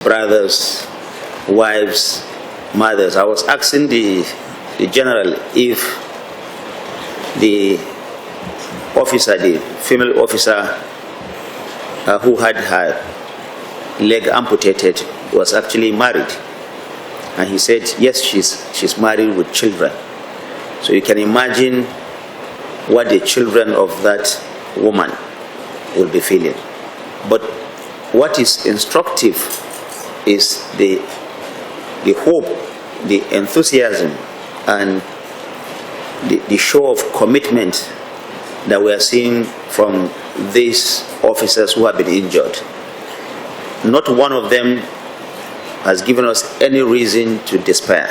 brothers, wives, mothers. I was asking the general if the officer, the female officer who had her leg amputated, was actually married. And he said, yes, she's married with children. So you can imagine what the children of that woman will be feeling. But what is instructive is the hope, the enthusiasm, and the show of commitment that we are seeing from these officers who have been injured. Not one of them has given us any reason to despair,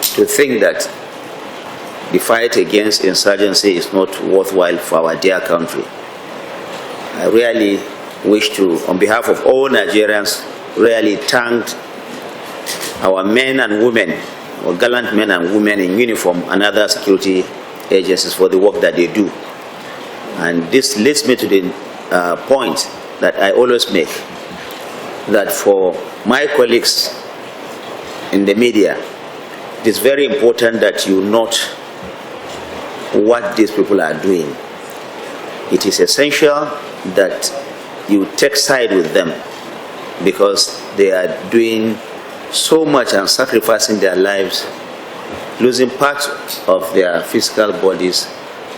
to think that the fight against insurgency is not worthwhile for our dear country. I really wish to, on behalf of all Nigerians, really thank our men and women, or gallant men and women in uniform and other security agencies for the work that they do. And this leads me to the point that I always make, that for my colleagues in the media, it is very important that you note what these people are doing. It is essential that you take side with them, because they are doing so much and sacrificing their lives, losing parts of their physical bodies,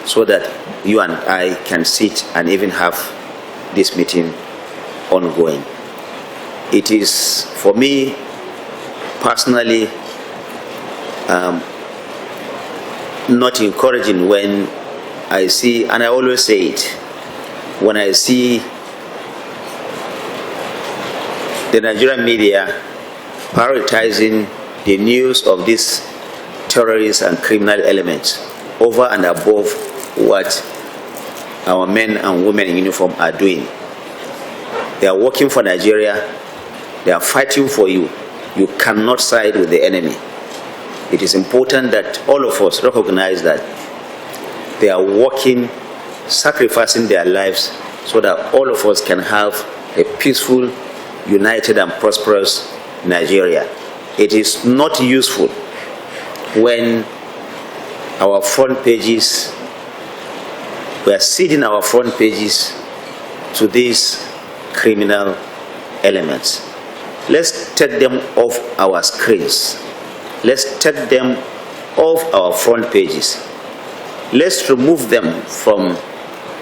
so that you and I can sit and even have this meeting ongoing. It is, for me personally, not encouraging when I see, and I always say it, when I see the Nigerian media prioritizing the news of these terrorists and criminal elements over and above what our men and women in uniform are doing. They are working for Nigeria. They are fighting for you. You cannot side with the enemy. It is important that all of us recognize that they are working, sacrificing their lives, so that all of us can have a peaceful, united and prosperous Nigeria. It is not useful when our front pages, we are ceding our front pages to these criminal elements. Let's take them off our screens. Let's take them off our front pages. Let's remove them from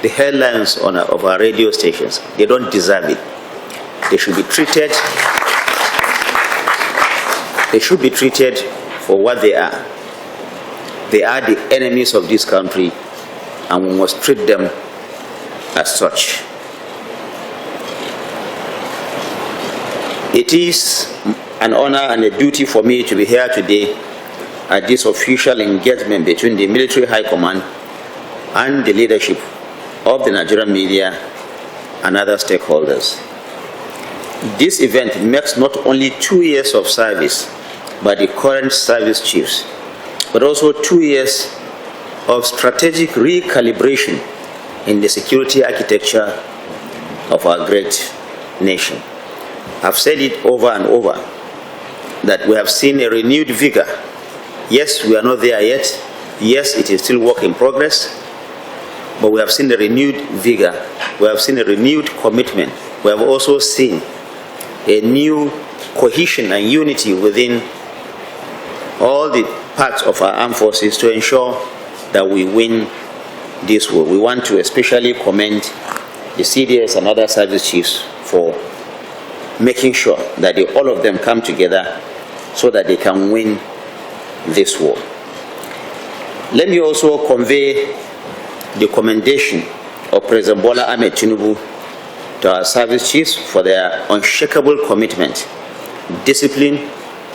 the headlines of our radio stations. They don't deserve it. They should be treated. They should be treated for what they are. They are the enemies of this country, and we must treat them as such. It is an honor and a duty for me to be here today at this official engagement between the military high command and the leadership of the Nigerian media and other stakeholders. This event marks not only 2 years of service by the current service chiefs, but also 2 years of strategic recalibration in the security architecture of our great nation. I've said it over and over that we have seen a renewed vigor. Yes, we are not there yet. Yes, it is still work in progress, but we have seen a renewed vigor. We have seen a renewed commitment. We have also seen a new cohesion and unity within all the parts of our armed forces to ensure that we win this war. We want to especially commend the CDS and other service chiefs for making sure that all of them come together so that they can win this war. Let me also convey the commendation of President Bola Ahmed Tinubu to our service chiefs for their unshakable commitment, discipline,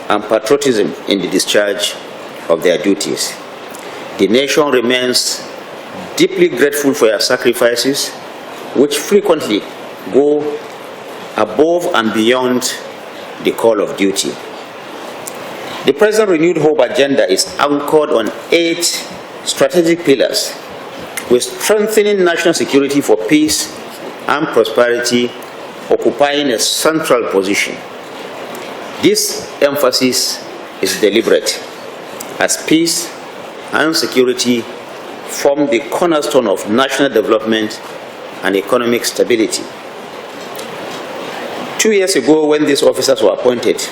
and patriotism in the discharge of their duties. The nation remains deeply grateful for your sacrifices, which frequently go above and beyond the call of duty. The present renewed hope agenda is anchored on 8 strategic pillars, with strengthening national security for peace and prosperity occupying a central position. This emphasis is deliberate, as peace and security form the cornerstone of national development and economic stability. 2 years ago, when these officers were appointed,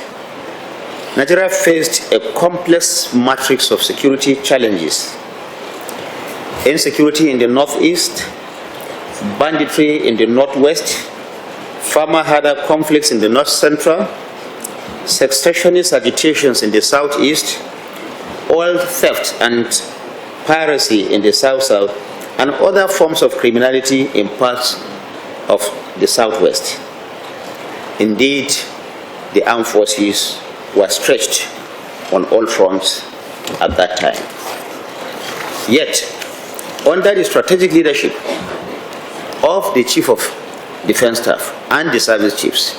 Nigeria faced a complex matrix of security challenges: insecurity in the northeast, banditry in the northwest, farmer-herder conflicts in the north-central, secessionist agitations in the southeast, oil theft and piracy in the south-south, and other forms of criminality in parts of the southwest. Indeed, the armed forces were stretched on all fronts at that time. Yet, under the strategic leadership of the Chief of Defense Staff and the service chiefs,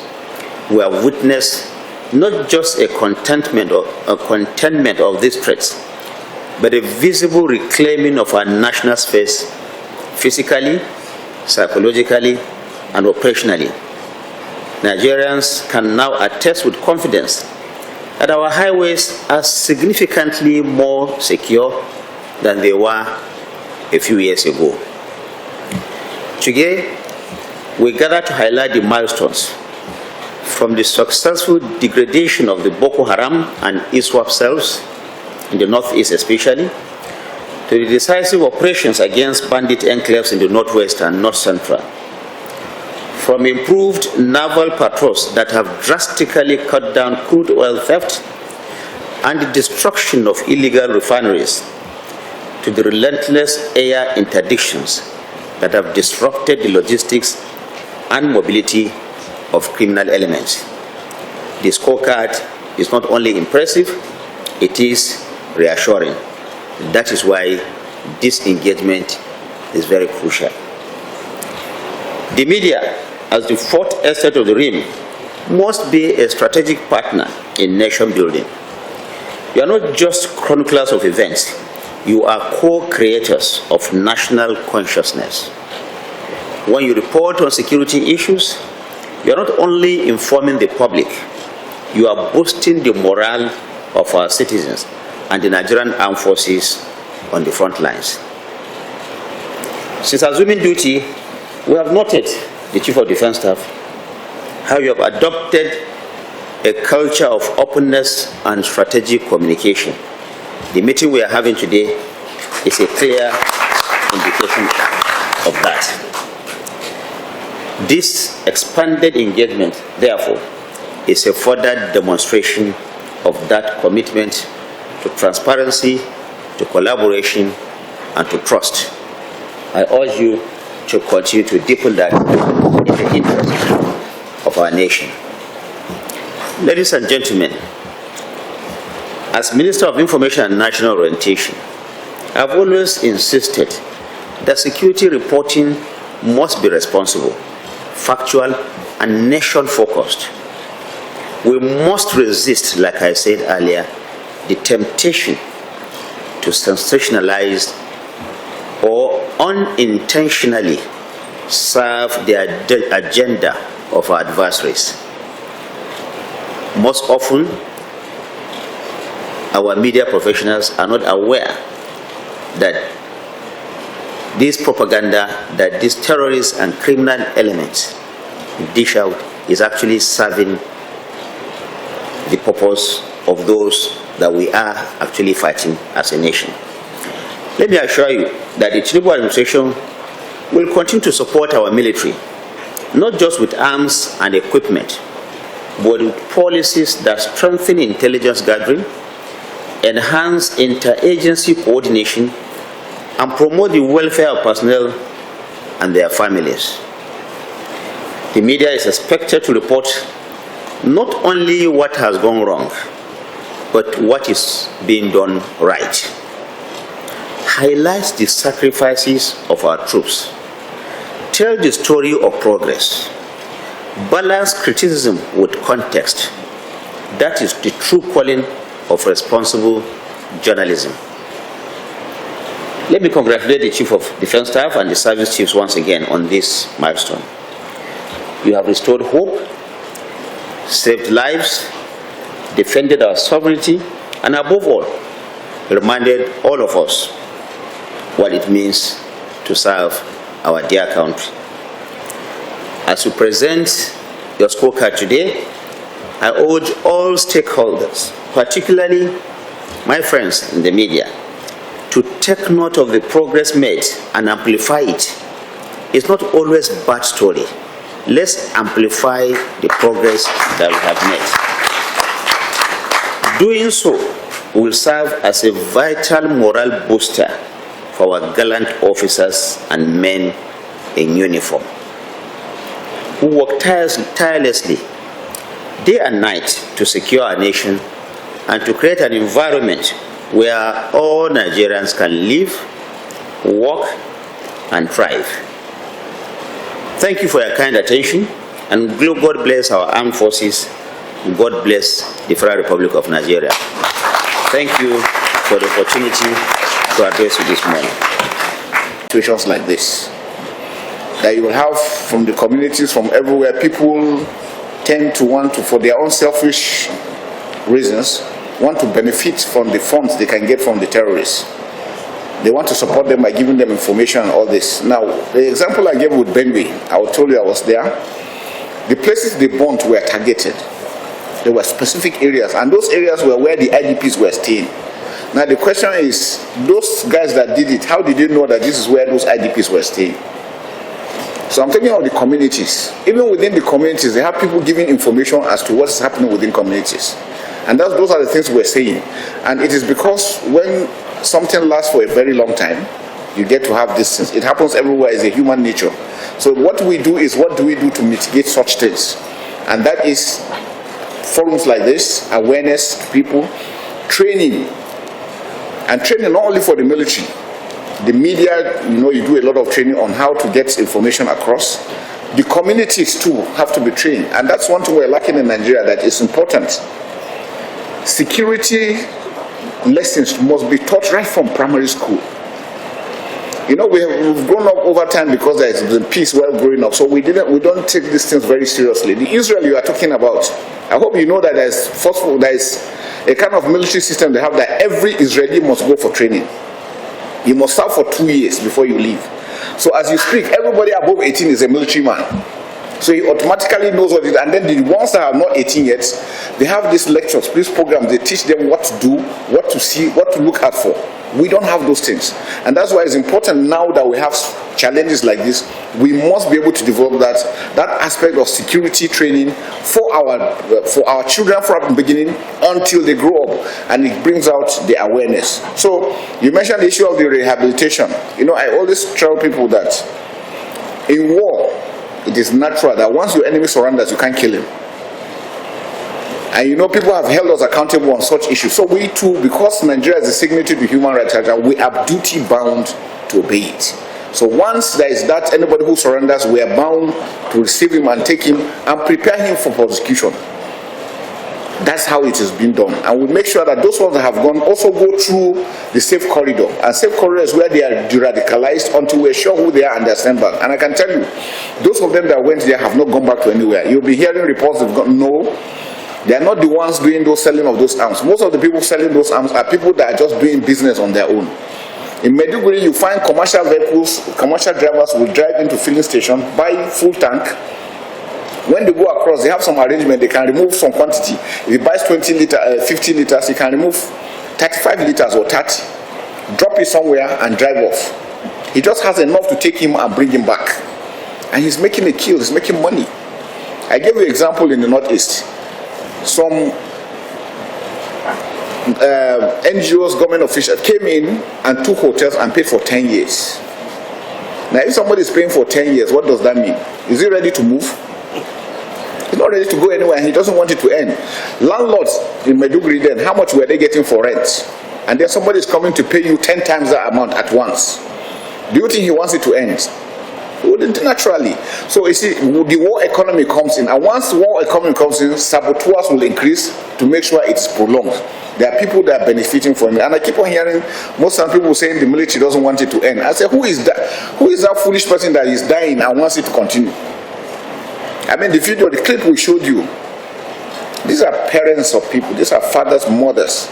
we have witnessed not just a containment of these threats, but a visible reclaiming of our national space physically, psychologically, and operationally. Nigerians can now attest with confidence that our highways are significantly more secure than they were a few years ago. Today, we gather to highlight the milestones from the successful degradation of the Boko Haram and ISWAP cells, in the northeast especially, to the decisive operations against bandit enclaves in the northwest and north-central. From improved naval patrols that have drastically cut down crude oil theft and the destruction of illegal refineries, to the relentless air interdictions that have disrupted the logistics and mobility of criminal elements. The scorecard is not only impressive, it is reassuring. That is why this engagement is very crucial. The media, as the fourth estate of the realm, must be a strategic partner in nation building. You are not just chroniclers of events, you are co-creators of national consciousness. When you report on security issues, you are not only informing the public, you are boosting the morale of our citizens and the Nigerian armed forces on the front lines. Since assuming duty, we have noted, the Chief of Defense Staff, how you have adopted a culture of openness and strategic communication. The meeting we are having today is a clear indication of that. This expanded engagement, therefore, is a further demonstration of that commitment to transparency, to collaboration, and to trust. I urge you to continue to deepen that in the interest of our nation. Ladies and gentlemen, as Minister of Information and National Orientation, I have always insisted that security reporting must be responsible, factual, and nation-focused. We must resist, like I said earlier, the temptation to sensationalize or unintentionally serve the agenda of our adversaries. Most often, our media professionals are not aware that this propaganda that these terrorists and criminal elements dish out is actually serving the purpose of those that we are actually fighting as a nation. Let me assure you that the Tinubu administration will continue to support our military, not just with arms and equipment, but with policies that strengthen intelligence gathering, enhance interagency coordination, and promote the welfare of personnel and their families. The media is expected to report not only what has gone wrong, but what is being done right. Highlight the sacrifices of our troops. Tell the story of progress. Balance criticism with context. That is the true calling of responsible journalism. Let me congratulate the Chief of Defense Staff and the service chiefs once again on this milestone. You have restored hope, saved lives, defended our sovereignty, and above all, reminded all of us what it means to serve our dear country. As we present your scorecard today, I urge all stakeholders, particularly my friends in the media, to take note of the progress made and amplify it. It's not always a bad story. Let's amplify the progress that we have made. Doing so will serve as a vital moral booster for our gallant officers and men in uniform, who work tirelessly day and night to secure our nation and to create an environment where all Nigerians can live, work, and thrive. Thank you for your kind attention, and God bless our armed forces, and God bless the Federal Republic of Nigeria. Thank you for the opportunity to address you this morning. Situations like this, that you will have from the communities from everywhere, people tend to want to, for their own selfish reasons, want to benefit from the funds they can get from the terrorists. They want to support them by giving them information and all this. Now, the example I gave with Benue, I told you I was there. The places they burnt were targeted. There were specific areas, and those areas were where the IDPs were staying. Now, the question is, those guys that did it, how did they know that this is where those IDPs were staying? So I'm talking about the communities. Even within the communities, they have people giving information as to what's happening within communities. And those are the things we're saying. And it is because when something lasts for a very long time, you get to have these things. It happens everywhere. It's a human nature. So what we do is, what do we do to mitigate such things? And that is forums like this, awareness to people, training. And training not only for the military. The media, you do a lot of training on how to get information across. The communities too have to be trained. And that's one thing we're lacking in Nigeria that is important. Security lessons must be taught right from primary school. We've grown up over time because there is the peace while growing up. So we don't take these things very seriously. The Israel you are talking about, I hope you know that there is a kind of military system they have that every Israeli must go for training. You must serve for 2 years before you leave. So as you speak, everybody above 18 is a military man. So he automatically knows what it is. And then the ones that are not 18 yet, they have these lectures, these programs. They teach them what to do, what to see, what to look out for. We don't have those things. And that's why it's important now that we have challenges like this, we must be able to develop that aspect of security training for our children from the beginning until they grow up, and it brings out the awareness. So you mentioned the issue of the rehabilitation. I always tell people that in war, it is natural that once your enemy surrenders, you can't kill him. And people have held us accountable on such issues. So we too, because Nigeria is a signatory to human rights, we are duty bound to obey it. So once there is that, anybody who surrenders, we are bound to receive him and take him and prepare him for prosecution. That's how it has been done. And we make sure that those ones that have gone also go through the safe corridor. And safe corridor is where they are de-radicalized until we're sure who they are and they stand back. And I can tell you, those of them that went there have not gone back to anywhere. You'll be hearing reports they've gone, no. They are not the ones doing those selling of those arms. Most of the people selling those arms are people that are just doing business on their own. In Maiduguri, you find commercial vehicles, commercial drivers will drive into filling station, buy full tank. When they go across, they have some arrangement, they can remove some quantity. If he buys 50 liters, he can remove 35 liters or 30, drop it somewhere and drive off. He just has enough to take him and bring him back. And he's making a kill, he's making money. I gave you an example in the Northeast. Some NGOs, government officials came in and took hotels and paid for 10 years. Now, if somebody is paying for 10 years, what does that mean? Is he ready to move? He's not ready to go anywhere, and he doesn't want it to end. Landlords in Maiduguri then, how much were they getting for rent? And then somebody is coming to pay you 10 times that amount at once. Do you think he wants it to end? Naturally. So you see, the war economy comes in, and once the war economy comes in, saboteurs will increase to make sure it's prolonged. There are people that are benefiting from it, and I keep on hearing most of the people saying the military doesn't want it to end. I say, who is that? Who is that foolish person that is dying and wants it to continue? I mean, the video, the clip we showed you, These are parents of people. These are fathers, mothers.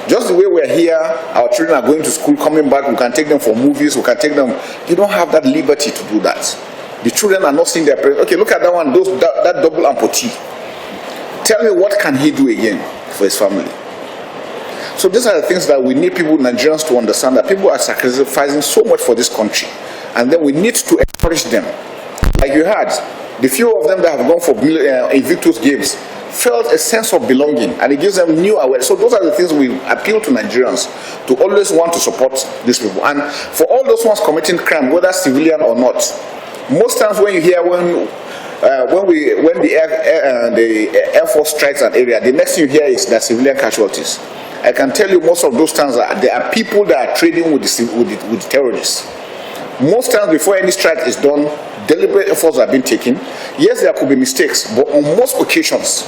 Just the way we're here, our children are going to school, coming back, we can take them for movies, we can take them. You don't have that liberty to do that. The children are not seeing their parents. Okay, look at that one, that double amputee. Tell me, what can he do again for his family? So these are the things that we need people, Nigerians, to understand, that people are sacrificing so much for this country. And then we need to encourage them. Like you had, the few of them that have gone for Invictus Games felt a sense of belonging, and it gives them new awareness. So those are the things we appeal to Nigerians to always want to support these people. And for all those ones committing crime, whether civilian or not, most times when you hear when the Air Force strikes an area, the next thing you hear is that civilian casualties. I can tell you, most of those times there are people that are trading with the terrorists. Most times before any strike is done, deliberate efforts have been taken. Yes, there could be mistakes, but on most occasions,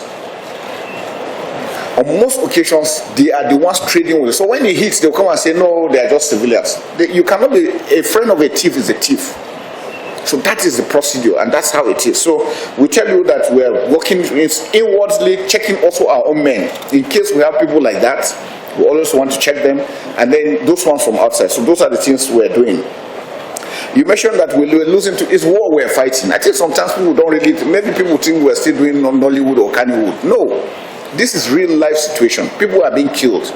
they are the ones trading with it. So when it hits, they'll come and say, no, they are just civilians. You cannot be a friend of a thief is a thief. So that is the procedure, and that's how it is. So we tell you that we are working inwardly, checking also our own men. In case we have people like that, we always want to check them, and then those ones from outside. So those are the things we're doing. You mentioned that we're losing to, it's war we're fighting. I think sometimes people don't really, maybe people think we're still doing Nollywood or Kannywood. No, this is real life situation. People are being killed.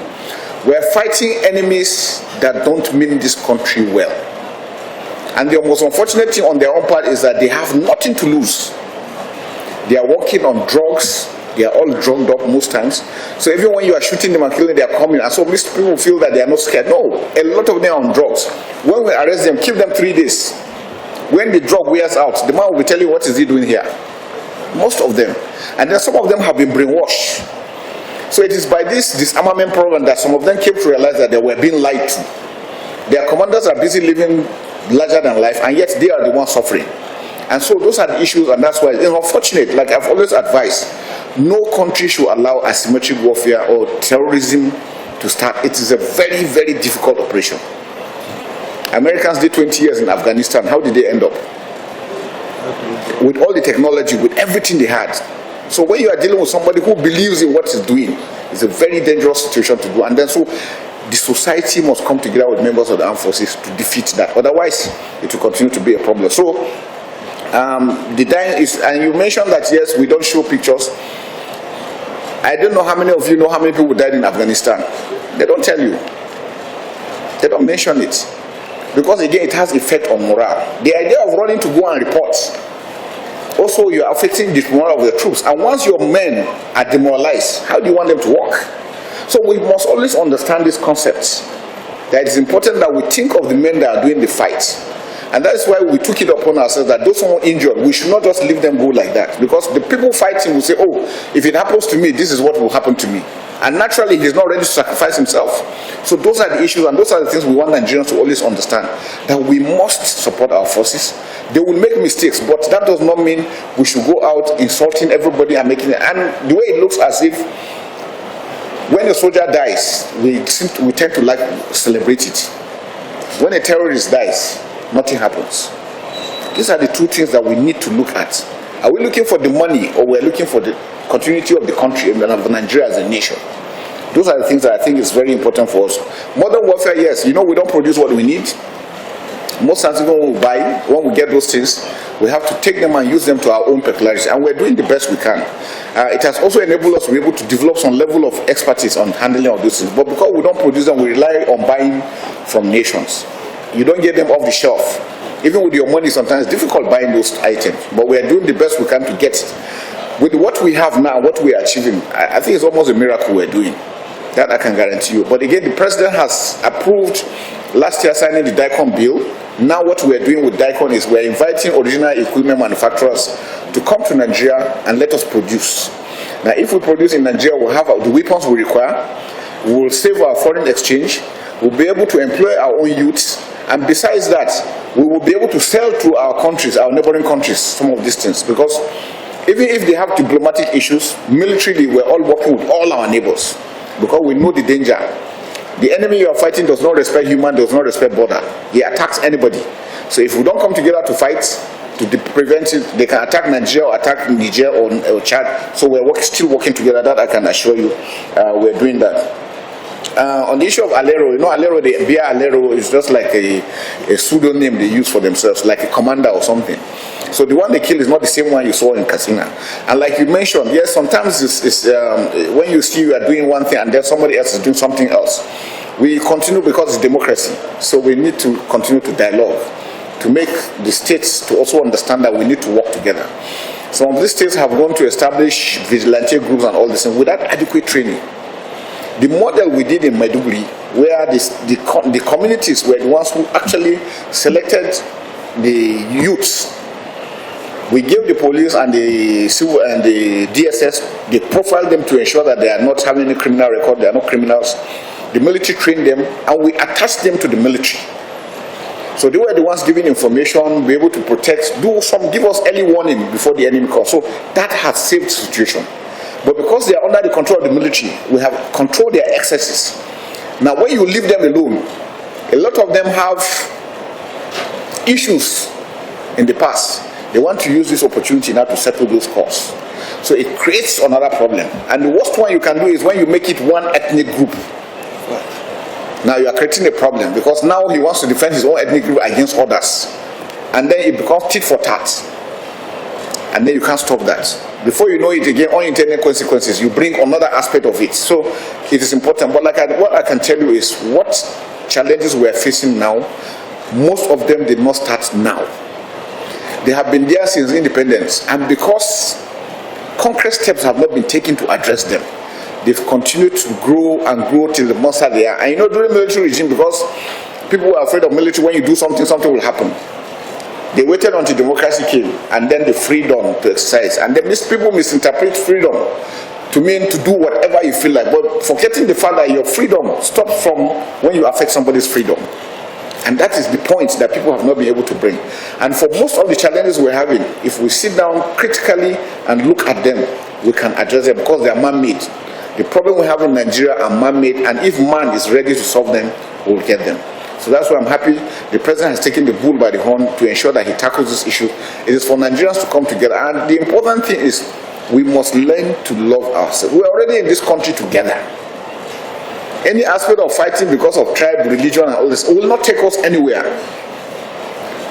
We're fighting enemies that don't mean this country well. And the most unfortunate thing on their own part is that they have nothing to lose. They are working on drugs. They are all drugged up most times. So even when you are shooting them and killing them, they are coming. And so most people feel that they are not scared. No, a lot of them are on drugs. When we arrest them, keep them 3 days. When the drug wears out, the man will tell you, what is he doing here? Most of them. And then some of them have been brainwashed. So it is by this disarmament program that some of them came to realize that they were being lied to. Their commanders are busy living larger than life, and yet they are the ones suffering. And so those are the issues, and that's why it's unfortunate. Like I've always advised, no country should allow asymmetric warfare or terrorism to start. It is a very, very difficult operation. Americans did 20 years in Afghanistan. How did they end up? With all the technology, with everything they had. So when you are dealing with somebody who believes in what he's doing, it's a very dangerous situation to do. And then so the society must come together with members of the armed forces to defeat that. Otherwise, it will continue to be a problem. So the dying is, and you mentioned that yes, we don't show pictures. I don't know how many of you know how many people died in Afghanistan. They don't tell you. They don't mention it. Because again, it has effect on morale. The idea of running to go and report, also you are affecting the morale of the troops. And once your men are demoralized, how do you want them to work? So we must always understand these concepts. That it's important that we think of the men that are doing the fight. And that is why we took it upon ourselves that those who are injured, we should not just leave them go like that. Because the people fighting will say, oh, if it happens to me, this is what will happen to me. And naturally, he's not ready to sacrifice himself. So those are the issues, and those are the things we want Nigerians to always understand. That we must support our forces. They will make mistakes, but that does not mean we should go out insulting everybody and making it. And the way it looks as if when a soldier dies, we tend to like celebrate it. When a terrorist dies, nothing happens. These are the two things that we need to look at. Are we looking for the money, or we're looking for the continuity of the country and of Nigeria as a nation? Those are the things that I think is very important for us. Modern warfare, yes, we don't produce what we need. Most times when we get those things, we have to take them and use them to our own peculiarities, and we're doing the best we can. It has also enabled us to be able to develop some level of expertise on handling of those things. But because we don't produce them, we rely on buying from nations. You don't get them off the shelf. Even with your money, sometimes it's difficult buying those items. But we are doing the best we can to get it. With what we have now, what we are achieving, I think it's almost a miracle we're doing. That I can guarantee you. But again, the president has approved last year signing the DICON bill. Now what we're doing with DICON is we're inviting original equipment manufacturers to come to Nigeria and let us produce. Now if we produce in Nigeria, we'll have the weapons we require, we'll save our foreign exchange, we'll be able to employ our own youths, and besides that, we will be able to sell to our countries, our neighboring countries, some of these things. Because even if they have diplomatic issues, militarily we're all working with all our neighbors. Because we know the danger. The enemy you are fighting does not respect human, does not respect border. He attacks anybody. So if we don't come together to fight, to prevent it. They can attack Nigeria or attack Niger or Chad. So we're still working together. That I can assure you, we're doing that. On the issue of Alero, Alero, the beer Alero is just like a pseudonym they use for themselves, like a commander or something. So the one they kill is not the same one you saw in Katsina. And like you mentioned, yes, sometimes it's when you see you are doing one thing and then somebody else is doing something else. We continue because it's democracy. So we need to continue to dialogue to make the states to also understand that we need to work together. Some of these states have gone to establish vigilante groups and all this thing without adequate training. The model we did in Maiduguri, where the communities were the ones who actually selected the youths. We gave the police and the civil and the DSS, they profiled them to ensure that they are not having any criminal record, they are not criminals. The military trained them, and we attached them to the military. So they were the ones giving information, be able to protect, give us early warning before the enemy comes. So that has saved the situation. But because they are under the control of the military, we have controlled their excesses. Now when you leave them alone, a lot of them have issues in the past. They want to use this opportunity now to settle those scores. So it creates another problem. And the worst one you can do is when you make it one ethnic group. Now you are creating a problem because now he wants to defend his own ethnic group against others. And then it becomes tit for tat. And then you can't stop that. Before you know it again, unintended consequences, you bring another aspect of it. So it is important. But what I can tell you is what challenges we are facing now, most of them did not start now. They have been there since independence. And because concrete steps have not been taken to address them, they've continued to grow and grow till the monster they are. And during military regime, because people were afraid of military, when you do something, something will happen. They waited until democracy came, and then the freedom to exercise. And then these people misinterpret freedom to mean to do whatever you feel like, but forgetting the fact that your freedom stops from when you affect somebody's freedom. And that is the point that people have not been able to bring. And for most of the challenges we're having, if we sit down critically and look at them, we can address them because they are man-made. The problem we have in Nigeria are man-made, and if man is ready to solve them, we'll get them. So that's why I'm happy the president has taken the bull by the horn to ensure that he tackles this issue. It is for Nigerians to come together. And the important thing is we must learn to love ourselves. We're already in this country together. Any aspect of fighting because of tribe, religion, and all this will not take us anywhere.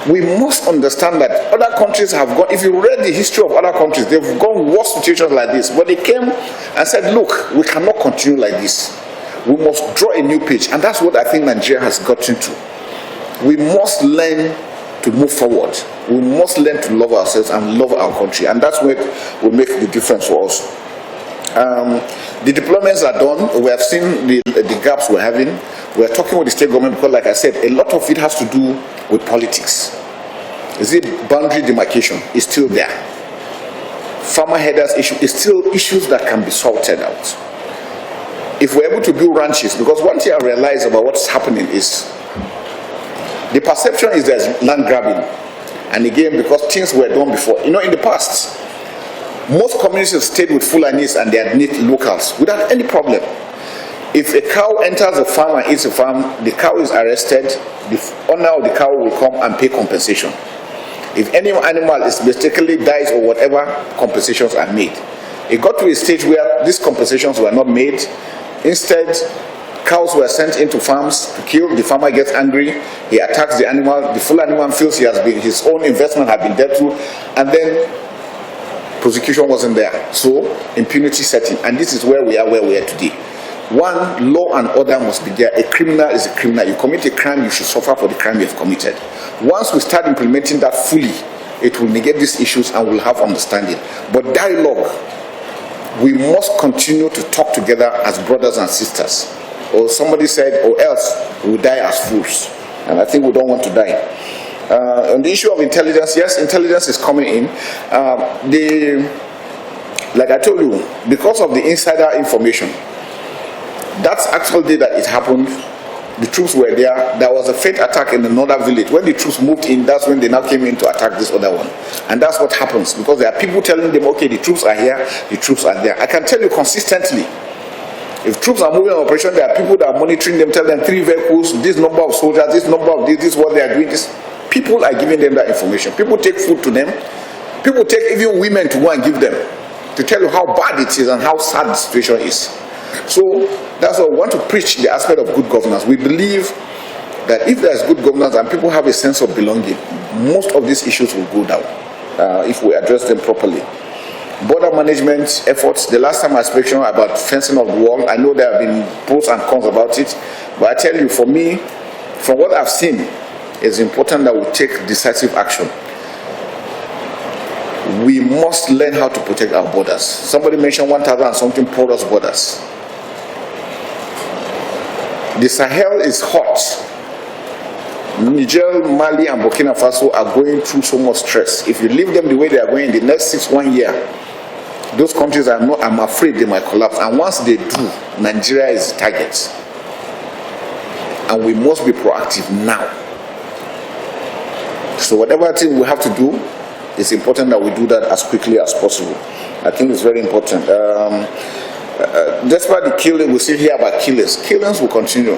We must understand that other countries have gone, if you read the history of other countries, they've gone worse situations like this. But they came and said, look, we cannot continue like this. We must draw a new page. And that's what I think Nigeria has gotten to. We must learn to move forward. We must learn to love ourselves and love our country. And that's what will make the difference for us. The deployments are done. We have seen the gaps we're having. We're talking with the state government because, like I said, a lot of it has to do with politics. Is it boundary demarcation? It's still there. Farmer headers issue is still issues that can be sorted out. If we're able to build ranches, because one thing I realize about what's happening is the perception is there's land grabbing. And again, because things were done before. In the past, most communities stayed with Fulanis and their native locals without any problem. If a cow enters a farm and eats a farm, the cow is arrested, the owner of the cow will come and pay compensation. If any animal is mistakenly dies or whatever, compensations are made. It got to a stage where these compensations were not made. Instead, cows were sent into farms to kill. The farmer gets angry, he attacks the animal. The full animal feels his own investment has been dead through, and then prosecution wasn't there. So impunity set in, and this is where we are today. One, law and order must be there. A criminal is a criminal. You commit a crime, you should suffer for the crime you have committed. Once we start implementing that fully, it will negate these issues and we'll have understanding. But dialogue, we must continue to talk together as brothers and sisters. Or somebody said, or else we'll die as fools. And I think we don't want to die. On the issue of intelligence, yes, intelligence is coming in. Like I told you, because of the insider information, that's actual day that it happened. The troops were there. There was a faint attack in another village. When the troops moved in, that's when they now came in to attack this other one. And that's what happens, because there are people telling them, okay, the troops are here, the troops are there. I can tell you consistently, if troops are moving on operation, there are people that are monitoring them, tell them 3 vehicles, this number of soldiers, this number of this is what they are doing. People are giving them that information. People take food to them. People take even women to go and give them, to tell you how bad it is and how sad the situation is. So that's why we want to preach the aspect of good governance. We believe that if there is good governance and people have a sense of belonging, most of these issues will go down if we address them properly. Border management efforts, the last time I spoke about fencing of the wall, I know there have been pros and cons about it, but I tell you, for me, from what I've seen, it's important that we take decisive action. We must learn how to protect our borders. Somebody mentioned 1,000 and something porous borders. The Sahel is hot. Niger, Mali, and Burkina Faso are going through so much stress. If you leave them the way they are going in the next 1 year, those countries I'm afraid they might collapse. And once they do, Nigeria is the target. And we must be proactive now. So whatever thing we have to do, it's important that we do that as quickly as possible. I think it's very important. Despite the killing, we still hear about killings. Killings will continue.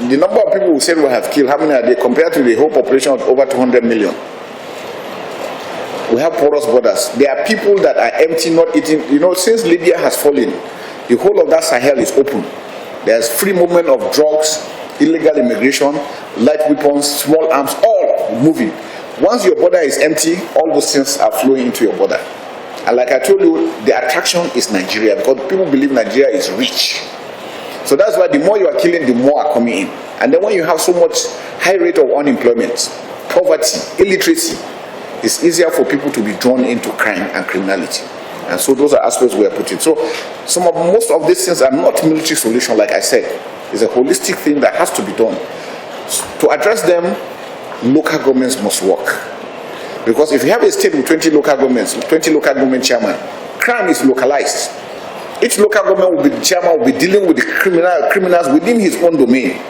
The number of people who said we have killed, how many are they compared to the whole population of over 200 million? We have porous borders. There are people that are empty, not eating. You know, since Libya has fallen, the whole of that Sahel is open. There's free movement of drugs, illegal immigration, light weapons, small arms, all moving. Once your border is empty, all those things are flowing into your border. And like I told you, the attraction is Nigeria, because people believe Nigeria is rich. So that's why the more you are killing, the more are coming in. And then when you have so much high rate of unemployment, poverty, illiteracy, it's easier for people to be drawn into crime and criminality. And so those are aspects we are putting. So most of these things are not military solution, like I said. It's a holistic thing that has to be done. To address them, local governments must work. Because if you have a state with 20 local governments, 20 local government chairmen, crime is localized. Each local government will be the chairman, will be dealing with the criminals within his own domain.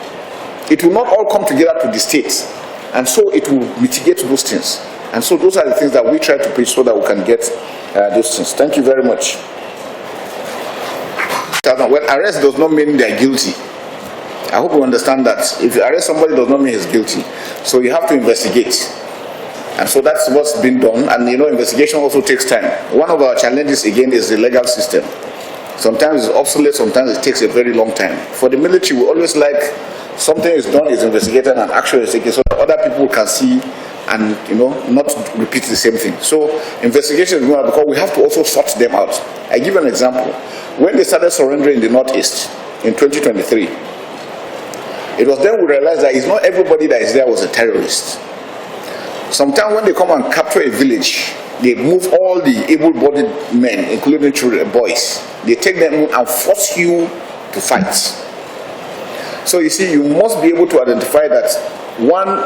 It will not all come together to the states. And so it will mitigate those things. And so those are the things that we try to preach so that we can get those things. Thank you very much. Well, arrest does not mean they are guilty. I hope you understand that. If you arrest somebody, it does not mean he's guilty. So you have to investigate. And so that's what's been done. And you know, investigation also takes time. One of our challenges, again, is the legal system. Sometimes it's obsolete, sometimes it takes a very long time. For the military, we always like something is done, is investigated, and action is taken so that other people can see and, you know, not repeat the same thing. So investigation is going on because we have to also sort them out. I give an example. When they started surrendering in the Northeast in 2023, it was then we realized that it's not everybody that is there was a terrorist. Sometimes when they come and capture a village, they move all the able-bodied men, including children, boys. They take them and force you to fight. So you see, you must be able to identify that one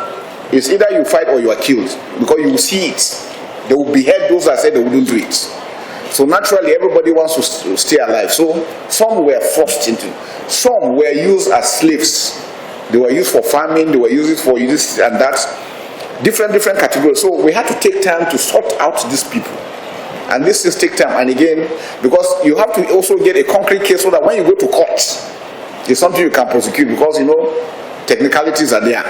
is either you fight or you are killed, because you will see it. They will behead those that said they wouldn't do it. So naturally, everybody wants to stay alive. So some were forced into, some were used as slaves. They were used for farming, they were used for this and that. Different categories. So we had to take time to sort out these people. And this things take time. And again, because you have to also get a concrete case so that when you go to court, it's something you can prosecute, because you know technicalities are there.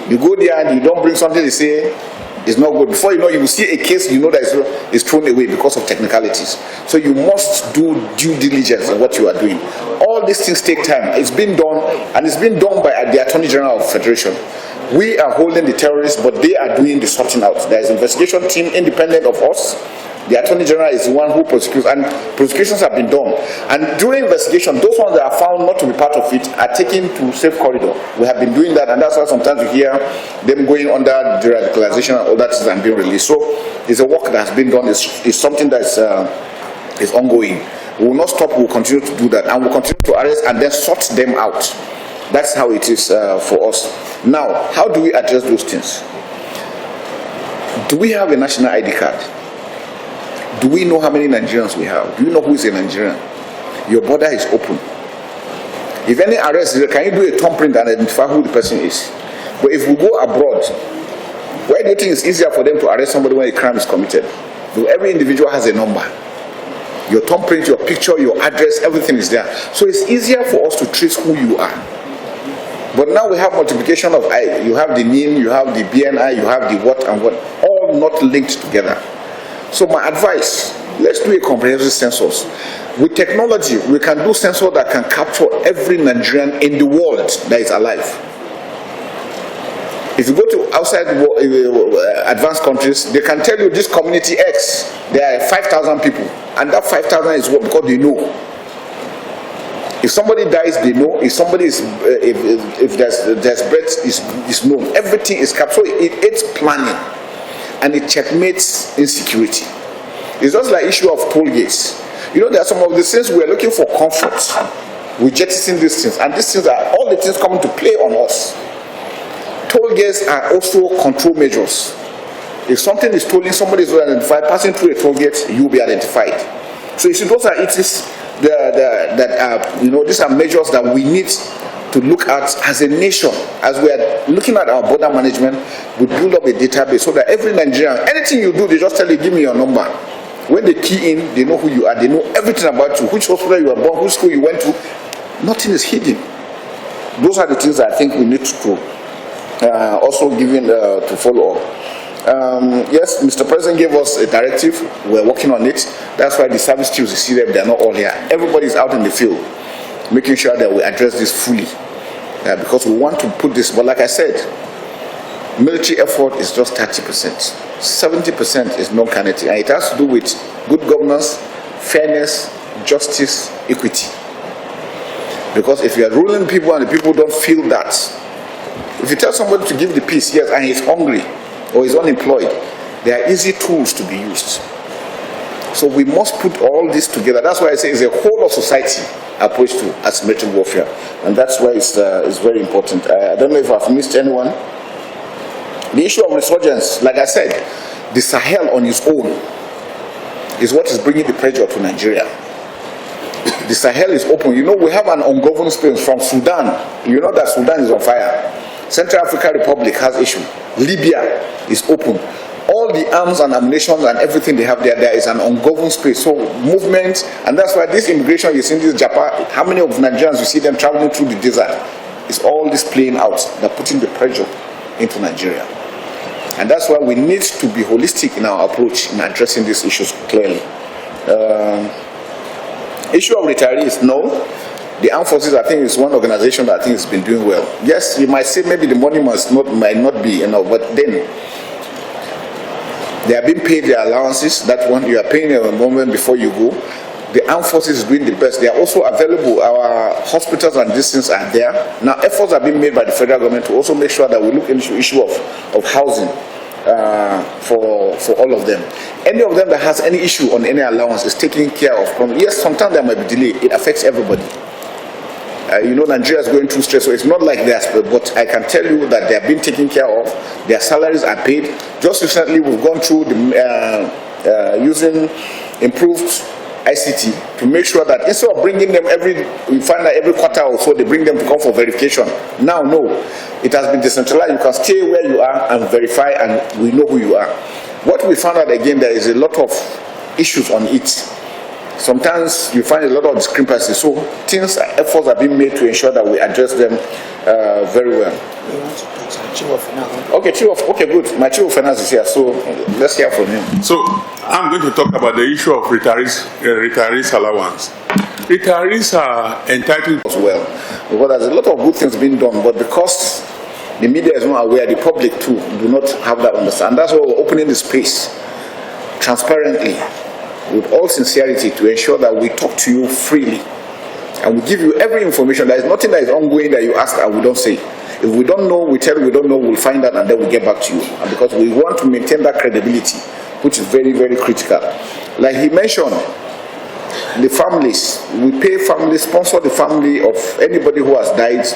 You go there and you don't bring something they say it's not good. Before you know, you will see a case, you know that it's thrown away because of technicalities. So you must do due diligence in what you are doing. All these things take time. It's been done, and it's been done by the Attorney General of the Federation. We are holding the terrorists, but they are doing the sorting out. There is an investigation team independent of us. The Attorney General is the one who prosecutes, and prosecutions have been done. And during investigation, those ones that are found not to be part of it are taken to safe corridor. We have been doing that, and that's why sometimes you hear them going under de-radicalization and all that and being released. So it's a work that has been done. It's something that is ongoing. We will not stop. We will continue to do that, and we will continue to arrest and then sort them out. That's how it is for us. Now, how do we address those things? Do we have a national ID card? Do we know how many Nigerians we have? Do you know who is a Nigerian? Your border is open. If any arrest, can you do a thumb print and identify who the person is? But if we go abroad, why do you think it's easier for them to arrest somebody when a crime is committed? Because every individual has a number. Your thumb print, your picture, your address, everything is there. So it's easier for us to trace who you are. But now we have multiplication of I. You have the NIN, you have the BNI, you have the what and what, all not linked together. So my advice, let's do a comprehensive census. With technology, we can do census that can capture every Nigerian in the world that is alive. If you go to outside advanced countries, they can tell you this community X, there are 5,000 people, and that 5,000 is what, because they know. If somebody dies, they know. If somebody is, if there's birth, is known. Everything is captured. It's planning, and it checkmates insecurity. It's just like issue of toll gates. You know, there are some of the things we are looking for comfort. We jettison these things, and these things are all the things coming to play on us. Toll gates are also control measures. If something is stolen, somebody is identified, passing through a toll gate, you will be identified. So you see, those are these are measures that we need to look at as a nation. As we are looking at our border management, we build up a database so that every Nigerian, anything you do, they just tell you, give me your number. When they key in, they know who you are, they know everything about you, which hospital you were born, which school you went to. Nothing is hidden. Those are the things that I think we need to also given to follow up. Yes, Mr. President gave us a directive. We're working on it. That's why the service chiefs, you see them, they're not all here. Everybody's out in the field, making sure that we address this fully. Because we want to put this, but like I said, military effort is just 30%. 70% is non-carnality, and it has to do with good governance, fairness, justice, equity. Because if you are ruling people and the people don't feel that, if you tell somebody to give the peace, yes, and he's hungry or he's unemployed, there are easy tools to be used. So we must put all this together. That's why I say it's a whole of society approach to asymmetric warfare, and that's why it's very important. I don't know if I've missed anyone. The issue of resurgence, like I said, the Sahel on its own is what is bringing the pressure to Nigeria. The Sahel is open. You know, we have an ungoverned space from Sudan. You know that Sudan is on fire. Central African Republic has issue. Libya is open. All the arms and ammunition and everything they have there is an ungoverned space. So movement, and that's why this immigration you see in this Japan, how many of Nigerians you see them traveling through the desert? It's all this playing out. They're putting the pressure into Nigeria. And that's why we need to be holistic in our approach in addressing these issues clearly. Issue of retirees, no. The armed forces, I think, is one organization that I think has been doing well. Yes, you might say maybe the money might not be enough, but then they are being paid their allowances. That one you are paying a moment before you go. The armed forces is doing the best. They are also available. Our hospitals and these things are there. Now, efforts are being made by the federal government to also make sure that we look into the issue of housing for all of them. Any of them that has any issue on any allowance is taken care of. Yes, sometimes there might be delay. It affects everybody. You know, Nigeria is going through stress, so it's not like that. But I can tell you that they have been taken care of. Their salaries are paid. Just recently, we've gone through using improved ICT to make sure that instead of bringing them we find that every quarter or so they bring them to come for verification. Now, no, it has been decentralized. You can stay where you are and verify, and we know who you are. What we found out again, there is a lot of issues on it. Sometimes you find a lot of discrepancies. So efforts are being made to ensure that we address them very well. We want to talk to the Chief of Finance. Okay, good. My Chief of Finance is here, so let's hear from him. So I'm going to talk about the issue of retirees allowance. Retirees are entitled as well, because there's a lot of good things being done, but because the media is not aware, the public too do not have that understanding. That's why we're opening the space transparently, with all sincerity, to ensure that we talk to you freely and we give you every information. There is nothing that is ongoing that you ask and we don't say. If we don't know, we tell you we don't know, we'll find out and then we'll get back to you. And because we want to maintain that credibility, which is very, very critical. Like he mentioned, the families, we pay families, sponsor the family of anybody who has died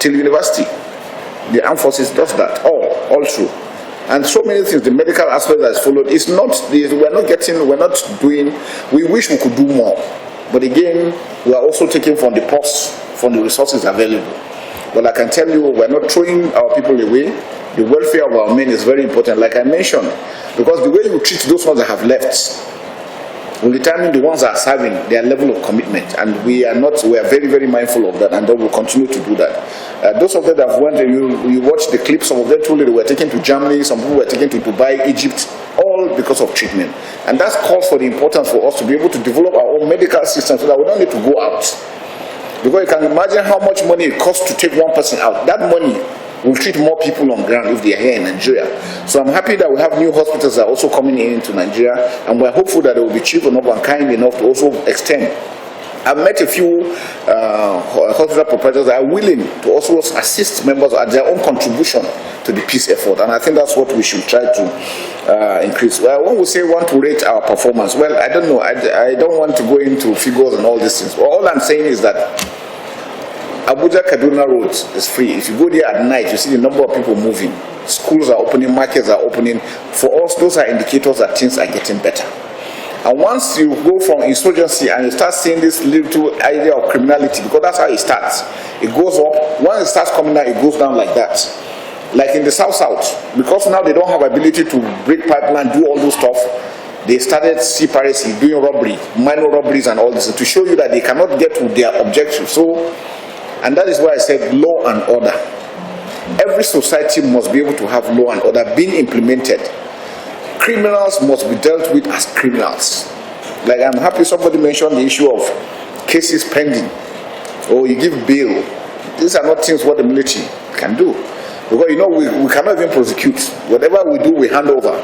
till university. The armed forces does that, all through. And so many things, the medical aspect that is followed, it's not, we're not doing, we wish we could do more. But again, we are also taking from the purse, from the resources available. But I can tell you, we're not throwing our people away. The welfare of our men is very important, like I mentioned, because the way you treat those ones that have left will determine the ones that are serving their level of commitment, and we are very, very mindful of that, and then we'll continue to do that. Those of them that went, you watch the clips, some of them told you they were taken to Germany, some people were taken to Dubai, Egypt, all because of treatment. And that calls for the importance for us to be able to develop our own medical system so that we don't need to go out. Because you can imagine how much money it costs to take one person out. That money will treat more people on ground if they are here in Nigeria. So I'm happy that we have new hospitals that are also coming into Nigeria, and we're hopeful that they will be cheap enough and kind enough to also extend. I've met a few hospital proprietors that are willing to also assist members at their own contribution to the peace effort, and I think that's what we should try to increase. Well, when we say want to rate our performance, well, I don't know. I don't want to go into figures and all these things. All I'm saying is that Abuja Kaduna Road is free. If you go there at night, you see the number of people moving. Schools are opening, markets are opening. For us, those are indicators that things are getting better. And once you go from insurgency and you start seeing this little idea of criminality, because that's how it starts. It goes up. Once it starts coming down, it goes down like that. Like in the South, because now they don't have ability to break pipeline, do all those stuff, they started sea piracy, doing robbery, minor robberies and all this, to show you that they cannot get to their objective. So, and that is why I said law and order. Every society must be able to have law and order being implemented. Criminals must be dealt with as criminals. Like, I'm happy somebody mentioned the issue of cases pending, or you give bail. These are not things what the military can do. Because, you know, we cannot even prosecute. Whatever we do, we hand over.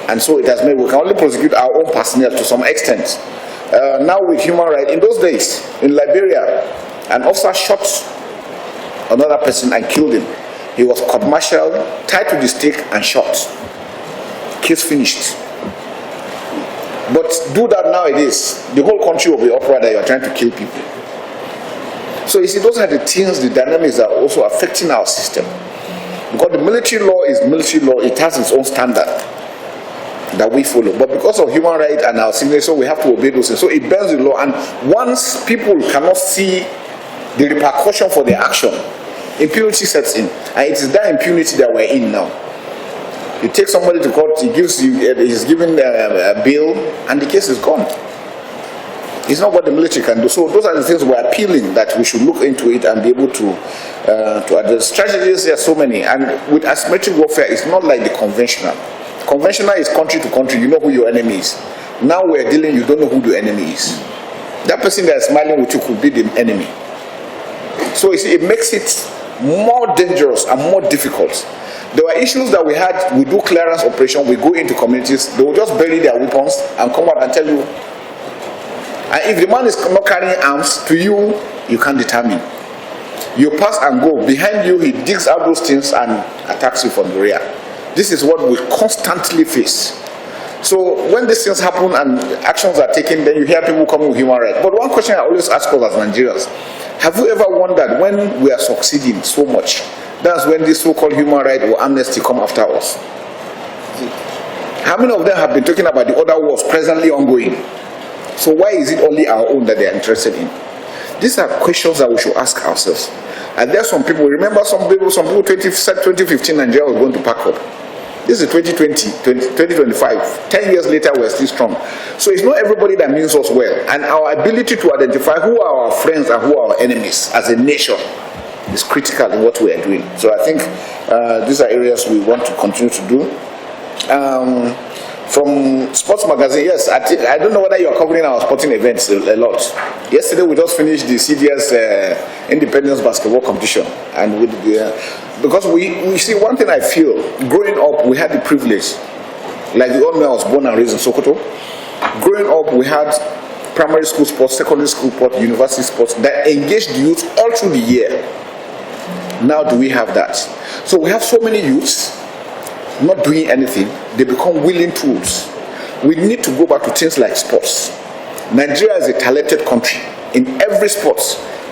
And so it has made, we can only prosecute our own personnel to some extent. Now with human rights, in those days, in Liberia, an officer shot another person and killed him. He was court-martialed, tied to the stake and shot. Case finished. But do that nowadays, the whole country will be uproar that you are trying to kill people. So you see, those are the things, the dynamics that are also affecting our system. Because the military law is military law, it has its own standard that we follow. But because of human rights and our signature, we have to obey those things. So it bends the law, and once people cannot see the repercussion for their action, impunity sets in. And it is that impunity that we're in now. You take somebody to court, he's given a bail, and the case is gone. It's not what the military can do. So those are the things we're appealing that we should look into it and be able to address. Strategies, there are so many. And with asymmetric warfare, it's not like the conventional. Conventional is country to country. You know who your enemy is. Now we're dealing, you don't know who the enemy is. That person that is smiling with you could be the enemy. So you see, it makes it more dangerous and more difficult. There were issues that we had. We do clearance operation, we go into communities, they will just bury their weapons and come out and tell you. And if the man is not carrying arms, to you, you can't determine. You pass and go. Behind you, he digs out those things and attacks you from the rear. This is what we constantly face. So when these things happen and actions are taken, then you hear people coming with human rights. But one question I always ask us as Nigerians, have you ever wondered when we are succeeding so much, that's when this so-called human right or amnesty come after us? How many of them have been talking about the other wars presently ongoing? So why is it only our own that they are interested in? These are questions that we should ask ourselves. And there are some people, remember some people said 2015 Nigeria was going to pack up. This is 2025. 10 years later, we're still strong. So it's not everybody that means us well. And our ability to identify who are our friends and who are our enemies as a nation is critical in what we are doing. So I think these are areas we want to continue to do. From sports magazine, yes, I don't know whether you are covering our sporting events a lot. Yesterday we just finished the CDS Independence Basketball Competition, and with because we see one thing I feel, growing up we had the privilege, like you all know, I was born and raised in Sokoto. Growing up we had primary school sports, secondary school sports, university sports that engaged the youth all through the year. Now do we have that? So we have so many youths not doing anything, they become willing tools. We need to go back to things like sports. Nigeria is a talented country in every sport.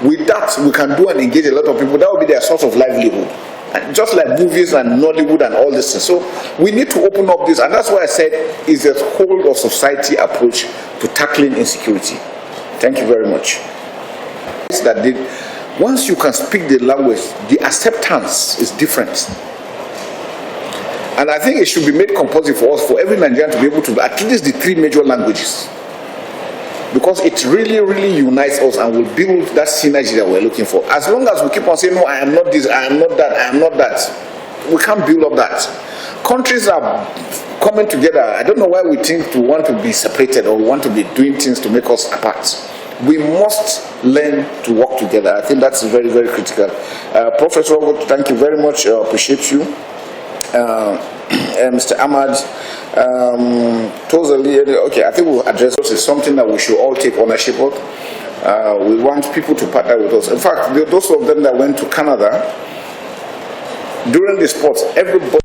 With that, we can do and engage a lot of people. That will be their source of livelihood. And just like movies and Nollywood and all this. So we need to open up this, and that's why I said is a whole of society approach to tackling insecurity. Thank you very much. Once you can speak the language, the acceptance is different. And I think it should be made compulsory for us, for every Nigerian to be able to at least the 3 major languages. because it really, really unites us and will build that synergy that we're looking for. As long as we keep on saying, no, I am not this, I am not that, I am not that, we can't build up that. Countries are coming together. I don't know why we think to want to be separated or want to be doing things to make us apart. We must learn to work together. I think that's very, very critical. Professor Robert, thank you very much. Appreciate you. Mr. Ahmad, totally, okay, I think we'll address this. It's something that we should all take ownership of. We want people to partner with us. In fact, those of them that went to Canada, during the sports, everybody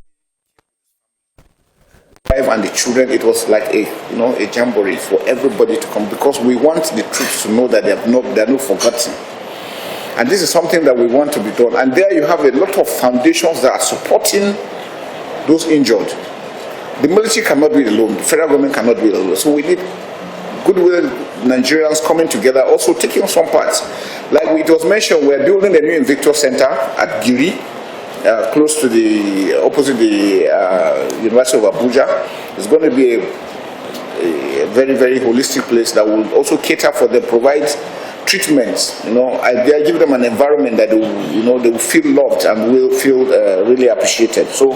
and the children, it was like a jamboree for everybody to come, because we want the troops to know that they're not forgotten. And this is something that we want to be done. And there you have a lot of foundations that are supporting those injured. The military cannot do it alone. The federal government cannot do it alone. So we need goodwill Nigerians coming together, also taking some parts. Like it was mentioned, we're building a new Invictus Center at Giri, close to the opposite the University of Abuja. It's going to be a very, very holistic place that will also cater for them, provide treatments. They give them an environment that they will feel loved and will feel really appreciated. So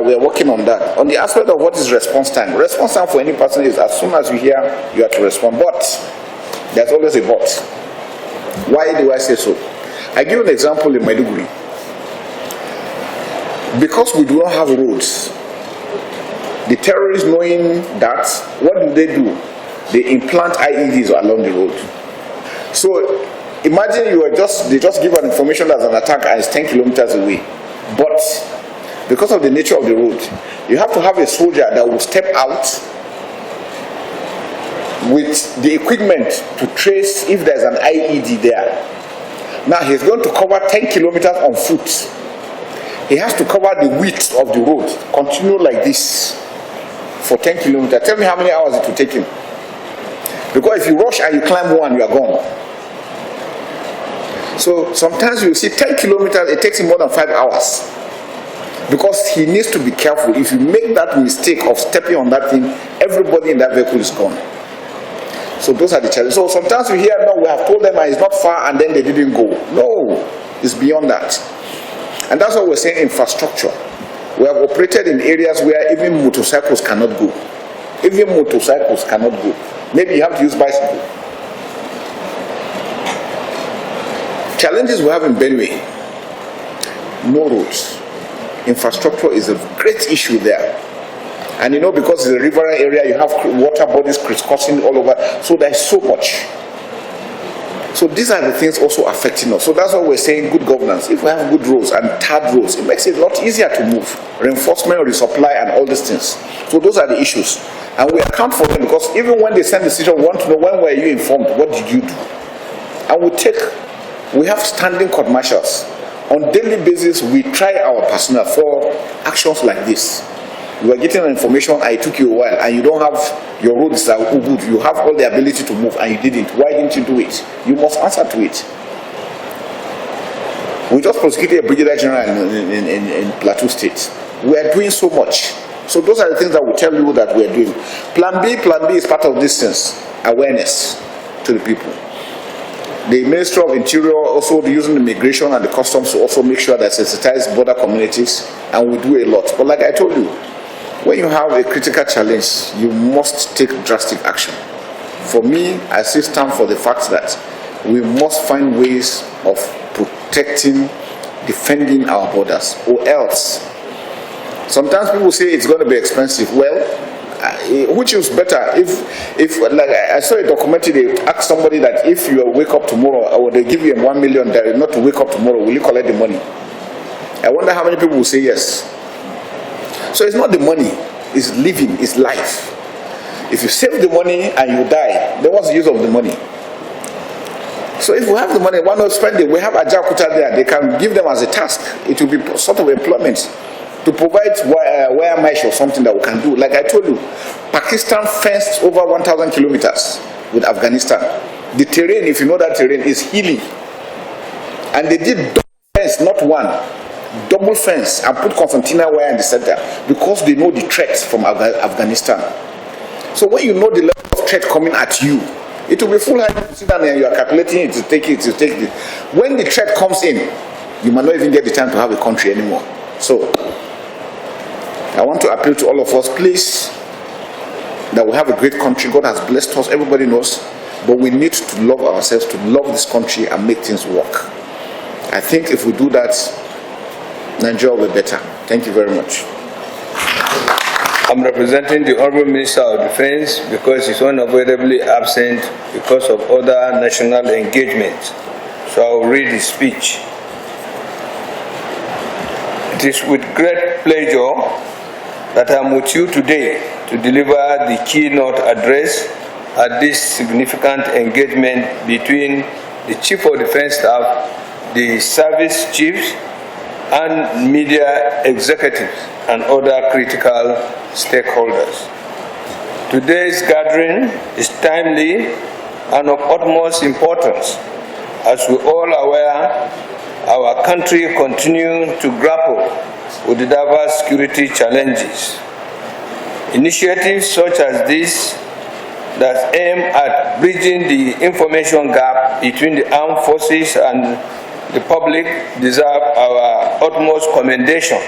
we are working on that. On the aspect of what is response time for any person is as soon as you hear, you have to respond. But there's always a but. Why do I say so? I give an example in Maiduguri. Because we do not have roads, the terrorists, knowing that, what do? They implant IEDs along the road. So imagine they just give an information that an attack is 10 kilometers away. But because of the nature of the road, you have to have a soldier that will step out with the equipment to trace if there's an IED there. Now he's going to cover 10 kilometers on foot. He has to cover the width of the road, continue like this for 10 kilometers. Tell me how many hours it will take him. Because if you rush and you climb one, you are gone. So sometimes you see 10 kilometers, it takes him more than 5 hours. Because he needs to be careful. If you make that mistake of stepping on that thing, everybody in that vehicle is gone. So those are the challenges. So sometimes we hear, no, we have told them it's not far, and then they didn't go. No, it's beyond that. And that's what we're saying, infrastructure. We have operated in areas where even motorcycles cannot go. Even motorcycles cannot go. Maybe you have to use bicycle. Challenges we have in Benue, no roads. Infrastructure is a great issue there. And because it's a riverine area, you have water bodies crisscrossing all over. So there's so much. So these are the things also affecting us. So that's why we're saying good governance. If we have good roads and tarred roads, it makes it a lot easier to move. Reinforcement, resupply, and all these things. So those are the issues. And we account for them, because even when they send the decision, we want to know, when were you informed? What did you do? And we have standing court martials. On daily basis, we try our personnel for actions like this. You are getting information, it took you a while, and you don't have, your roads are good, you have all the ability to move, and you didn't. Why didn't you do it? You must answer to it. We just prosecuted a brigadier general in Plateau State. We are doing so much. So those are the things that we tell you that we are doing. Plan B is part of this things, awareness to the people. The Ministry of Interior also using the immigration and the customs to also make sure that sensitize border communities, and we do a lot. But like I told you, when you have a critical challenge, you must take drastic action. For me, I still stand for the fact that we must find ways of protecting, defending our borders, or else. Sometimes people say it's going to be expensive. Well, which is better? If like I saw a documentary, they asked somebody that if you wake up tomorrow, or they give you $1 million not to wake up tomorrow, will you collect the money? I wonder how many people will say yes. So it's not the money, it's living, it's life. If you save the money and you die, then what's the use of the money? So if we have the money, why not spend it? We have Ajakuta there, they can give them as a task. It will be sort of employment to provide wire mesh or something that we can do. Like I told you, Pakistan fenced over 1,000 kilometers with Afghanistan. The terrain, if you know that terrain, is hilly. And they did double fence, not one. Double fence, and put concertina wire in the center, because they know the threats from Afghanistan. So when you know the level of threat coming at you, It will be full-headed. You sit down there and you are calculating it, to take it, to take it. When the threat comes in, you might not even get the time to have a country anymore. So, I want to appeal to all of us, please, that we have a great country. God has blessed us, everybody knows, but we need to love ourselves, to love this country and make things work. I think if we do that, Nigeria will be better. Thank you very much. I'm representing the Honorable Minister of Defense because he's unavoidably absent because of other national engagements. So I'll read his speech. It is with great pleasure that I'm with you today to deliver the keynote address at this significant engagement between the Chief of Defense Staff, the service chiefs, and media executives and other critical stakeholders. Today's gathering is timely and of utmost importance. As we all are aware, our country continues to grapple with the diverse security challenges. Initiatives such as this that aim at bridging the information gap between the armed forces and the public deserve our utmost commendation.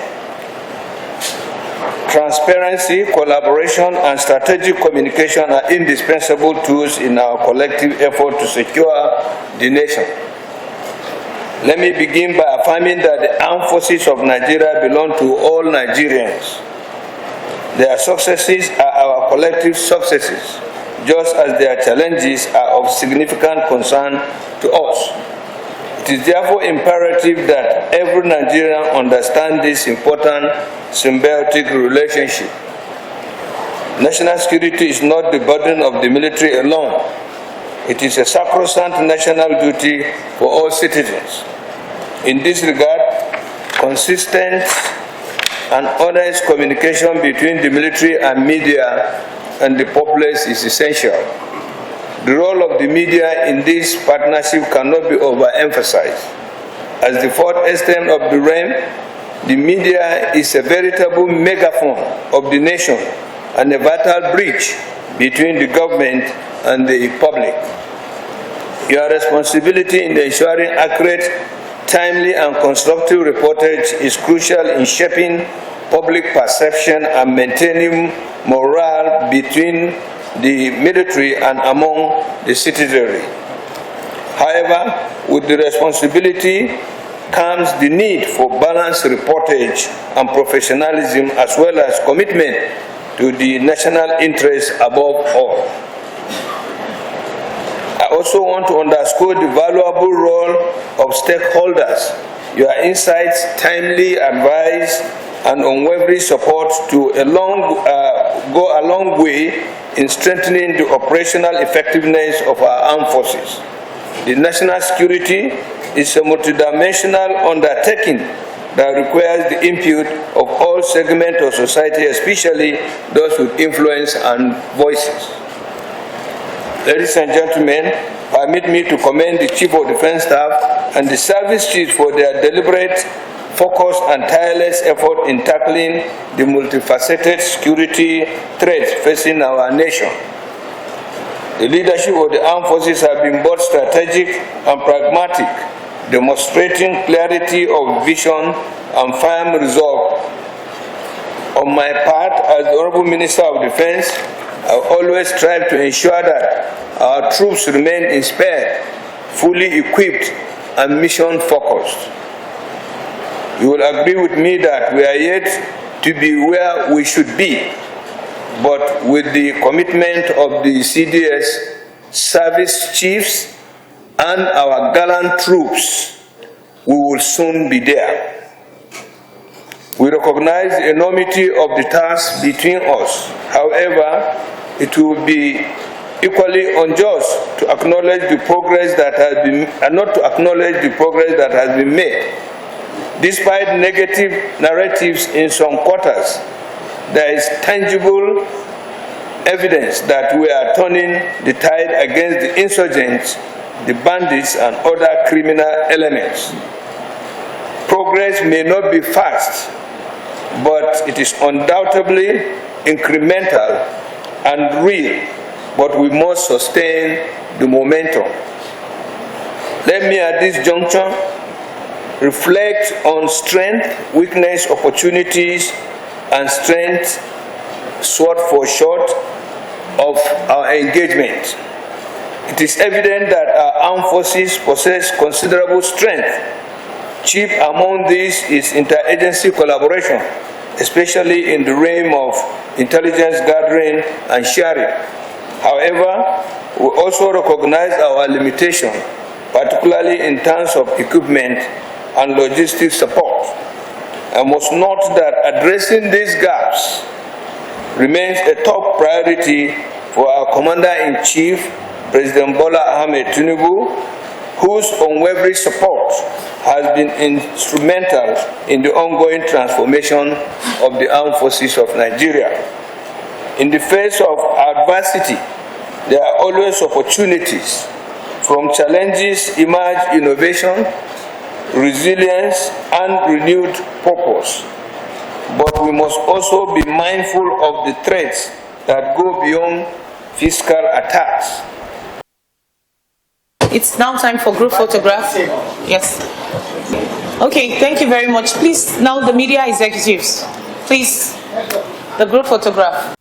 Transparency, collaboration, and strategic communication are indispensable tools in our collective effort to secure the nation. Let me begin by affirming that the armed forces of Nigeria belong to all Nigerians. Their successes are our collective successes, just as their challenges are of significant concern to us. It is therefore imperative that every Nigerian understand this important symbiotic relationship. National security is not the burden of the military alone. It is a sacrosanct national duty for all citizens. In this regard, consistent and honest communication between the military and media and the populace is essential. The role of the media in this partnership cannot be overemphasized. As the fourth extent of the realm, the media is a veritable megaphone of the nation and a vital bridge between the government and the public. Your responsibility in ensuring accurate, timely, and constructive reportage is crucial in shaping public perception and maintaining morale between the military and among the citizenry. However, with the responsibility comes the need for balanced reportage and professionalism, as well as commitment to the national interest above all. I also want to underscore the valuable role of stakeholders. Your insights, timely advice, and unwavering support go a long way in strengthening the operational effectiveness of our armed forces. The national security is a multidimensional undertaking that requires the input of all segments of society, especially those with influence and voices. Ladies and gentlemen, permit me to commend the Chief of Defense Staff and the service chiefs for their deliberate, focused, and tireless effort in tackling the multifaceted security threats facing our nation. The leadership of the armed forces has been both strategic and pragmatic, demonstrating clarity of vision and firm resolve. On my part, as the Honorable Minister of Defense, I always strive to ensure that our troops remain inspired, fully equipped, and mission-focused. You will agree with me that we are yet to be where we should be, but with the commitment of the CDS service chiefs and our gallant troops, we will soon be there. We recognize the enormity of the task between us. However, it will be equally unjust to acknowledge the progress that has been, and not to acknowledge the progress that has been made. Despite negative narratives in some quarters, there is tangible evidence that we are turning the tide against the insurgents, the bandits, and other criminal elements. Progress may not be fast, but it is undoubtedly incremental and real, but we must sustain the momentum. Let me at this juncture reflect on strength, weakness, opportunities, and strength short of our engagement. It is evident that our armed forces possess considerable strength. Chief among these is interagency collaboration, especially in the realm of intelligence gathering and sharing. However, we also recognize our limitation, particularly in terms of equipment and logistics support. I must note that addressing these gaps remains a top priority for our Commander-in-Chief, President Bola Ahmed Tinubu, whose unwavering support has been instrumental in the ongoing transformation of the armed forces of Nigeria. In the face of adversity, there are always opportunities. From challenges emerge innovation, resilience, and renewed purpose. But we must also be mindful of the threats that go beyond physical attacks. It's now time for group photograph. Yes. Okay, thank you very much. Please, now the media executives. Please, the group photograph.